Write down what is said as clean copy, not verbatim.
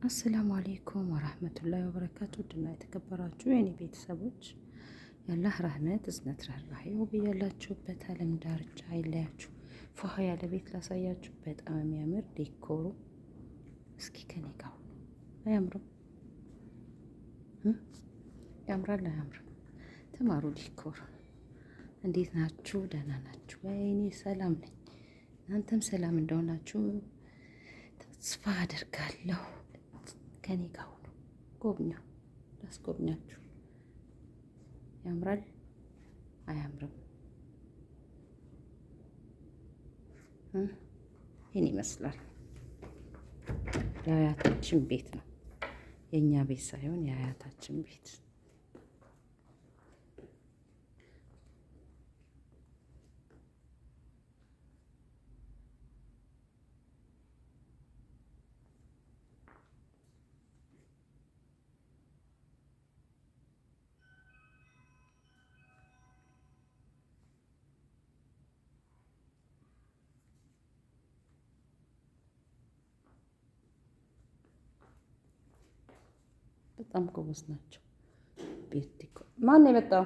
አሰላሙ አሌይኩም ወራህመቱላሂ ወበረካቱ። ውድና የተከበራችሁ የኔ ቤተሰቦች የአላህ ረህመት እዝነት ርህራሄው በያላችሁበት ዓለም ዳርቻ አይለያችሁ። ፏ ያለ ቤት ላሳያችሁ። በጣም የሚያምር ዲኮሩ። እስኪ ከኔ ጋር ሁኑ። አያምርም? ያምራል አያምርም? ተማሩ ዲኮር። እንዴት ናችሁ? ደህና ናችሁ? ወይኔ ሰላም ነኝ። እናንተም ሰላም እንደሆናችሁ ተስፋ አደርጋለሁ። ከኔ ጋር ሁኑ። ጎብኛ ላስጎብኛችሁ። ያምራል አያምርም? ይህን ይመስላል። የአያታችን ቤት ነው። የእኛ ቤት ሳይሆን የአያታችን ቤት። በጣም ጎበዝ ናቸው። ቤት ዲኮር ማን ነው የመጣው?